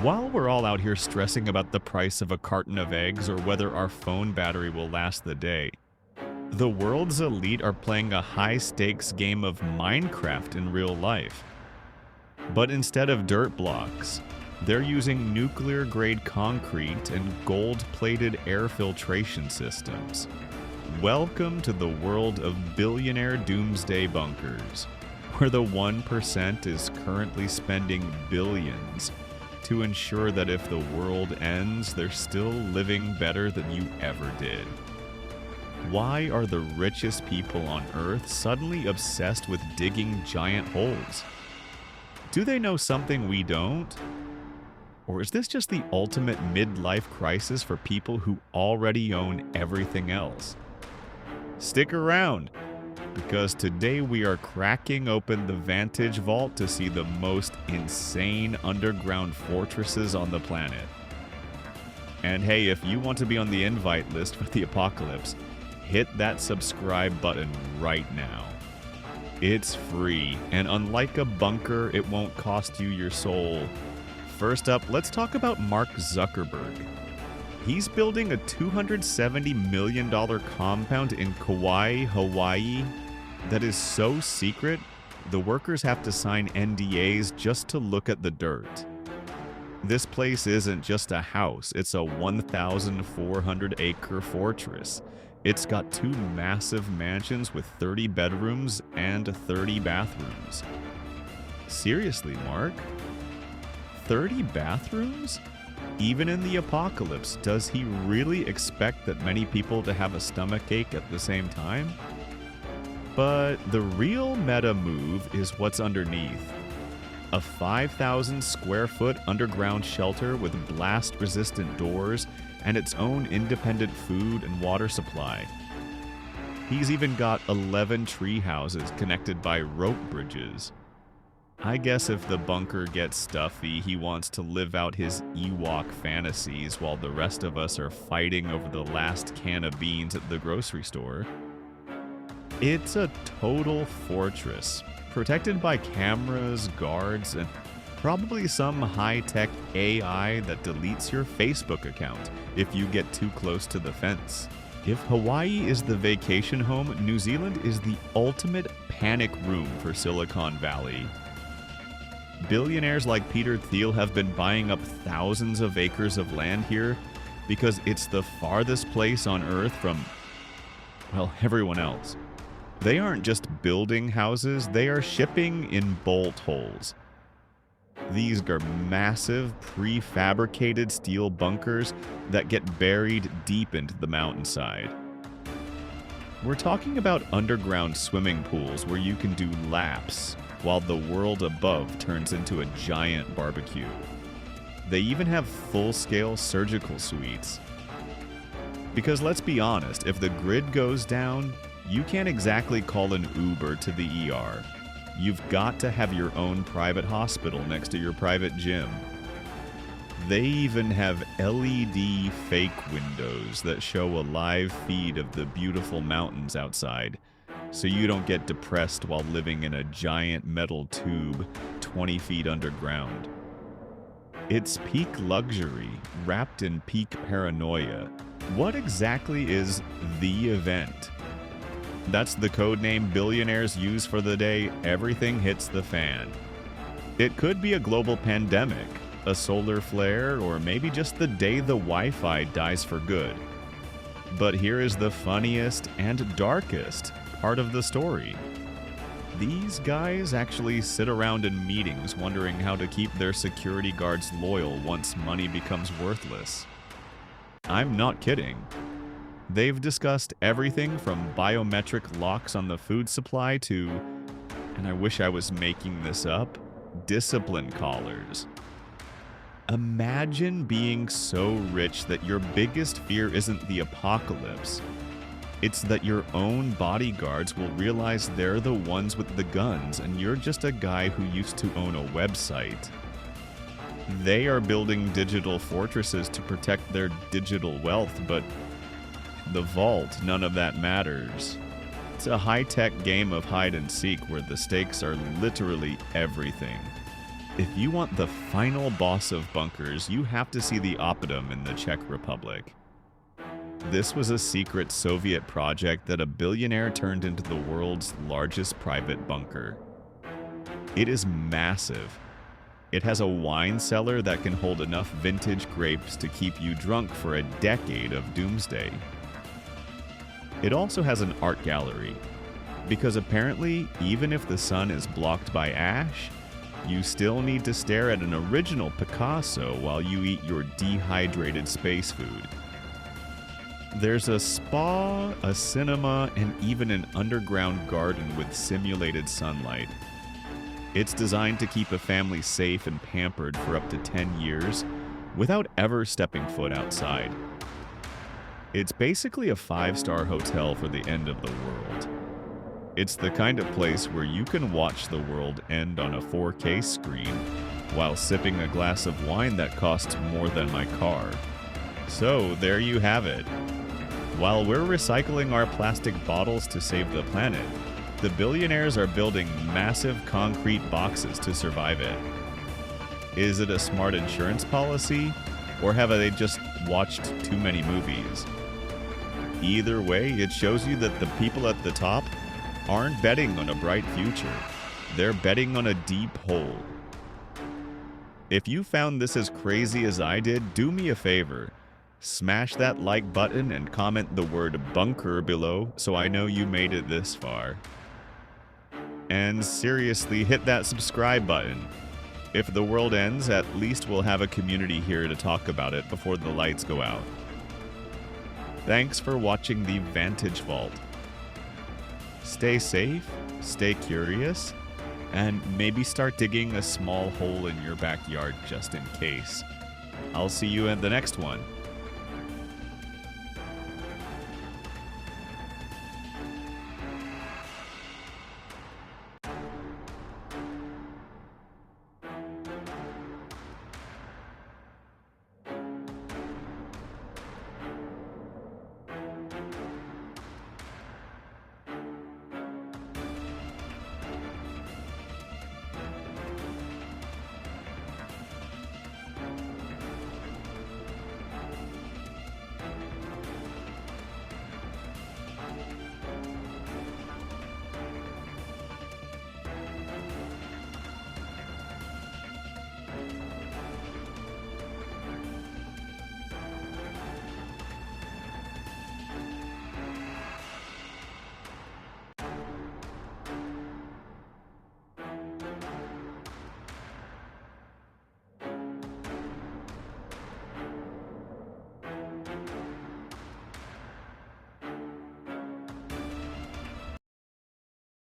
While we're all out here stressing about the price of a carton of eggs or whether our phone battery will last the day, the world's elite are playing a high-stakes game of Minecraft in real life. But instead of dirt blocks, they're using nuclear-grade concrete and gold-plated air filtration systems. Welcome to the world of billionaire doomsday bunkers, where the 1% is currently spending billions to ensure that if the world ends, they're still living better than you ever did. Why are the richest people on Earth suddenly obsessed with digging giant holes? Do they know something we don't? Or is this just the ultimate midlife crisis for people who already own everything else? Stick around, because today we are cracking open the Vantage vault to see the most insane underground fortresses on the planet. And hey, if you want to be on the invite list for the apocalypse, hit that subscribe button right now. It's free, and unlike a bunker, it won't cost you your soul. First up, let's talk about Mark Zuckerberg. He's building a $270 million compound in Kauai, Hawaii that is so secret, the workers have to sign NDAs just to look at the dirt. This place isn't just a house, it's a 1,400-acre fortress. It's got 2 massive mansions with 30 bedrooms and 30 bathrooms. Seriously, Mark? 30 bathrooms? Even in the apocalypse, does he really expect that many people to have a stomachache at the same time? But the real meta move is what's underneath. A 5,000 square foot underground shelter with blast-resistant doors and its own independent food and water supply. He's even got 11 tree houses connected by rope bridges. I guess if the bunker gets stuffy, he wants to live out his Ewok fantasies while the rest of us are fighting over the last can of beans at the grocery store. It's a total fortress, protected by cameras, guards, and probably some high-tech AI that deletes your Facebook account if you get too close to the fence. If Hawaii is the vacation home, New Zealand is the ultimate panic room for Silicon Valley. Billionaires like Peter Thiel have been buying up thousands of acres of land here because it's the farthest place on Earth from, well, everyone else. They aren't just building houses, they are shipping in bolt holes. These are massive, prefabricated steel bunkers that get buried deep into the mountainside. We're talking about underground swimming pools where you can do laps while the world above turns into a giant barbecue. They even have full-scale surgical suites. Because let's be honest, if the grid goes down, you can't exactly call an Uber to the ER. You've got to have your own private hospital next to your private gym. They even have LED fake windows that show a live feed of the beautiful mountains outside, so you don't get depressed while living in a giant metal tube 20 feet underground. It's peak luxury, wrapped in peak paranoia. What exactly is the event? That's the code name billionaires use for the day everything hits the fan. It could be a global pandemic, a solar flare, or maybe just the day the Wi-Fi dies for good. But here is the funniest and darkest part of the story. These guys actually sit around in meetings wondering how to keep their security guards loyal once money becomes worthless. I'm not kidding. They've discussed everything from biometric locks on the food supply to, and I wish I was making this up, discipline collars. Imagine being so rich that your biggest fear isn't the apocalypse. It's that your own bodyguards will realize they're the ones with the guns and you're just a guy who used to own a website. They are building digital fortresses to protect their digital wealth, but the vault, none of that matters. It's a high-tech game of hide and seek where the stakes are literally everything. if you want the final boss of bunkers, you have to see the Oppidum in the Czech Republic. This was a secret Soviet project that a billionaire turned into the world's largest private bunker. It is massive. It has a wine cellar that can hold enough vintage grapes to keep you drunk for a decade of Doomsday. It also has an art gallery, because apparently, even if the sun is blocked by ash, you still need to stare at an original Picasso while you eat your dehydrated space food. There's a spa, a cinema, and even an underground garden with simulated sunlight. It's designed to keep a family safe and pampered for up to 10 years without ever stepping foot outside. It's basically a 5-star hotel for the end of the world. It's the kind of place where you can watch the world end on a 4K screen while sipping a glass of wine that costs more than my car. So there you have it. While we're recycling our plastic bottles to save the planet, the billionaires are building massive concrete boxes to survive it. Is it a smart insurance policy, or have they just watched too many movies? Either way, it shows you that the people at the top aren't betting on a bright future. They're betting on a deep hole. If you found this as crazy as I did, do me a favor. Smash that like button and comment the word bunker below so I know you made it this far. And seriously, hit that subscribe button. If the world ends, at least we'll have a community here to talk about it before the lights go out. Thanks for watching the Vantage Vault. Stay safe, stay curious, and maybe start digging a small hole in your backyard just in case. I'll see you at the next one.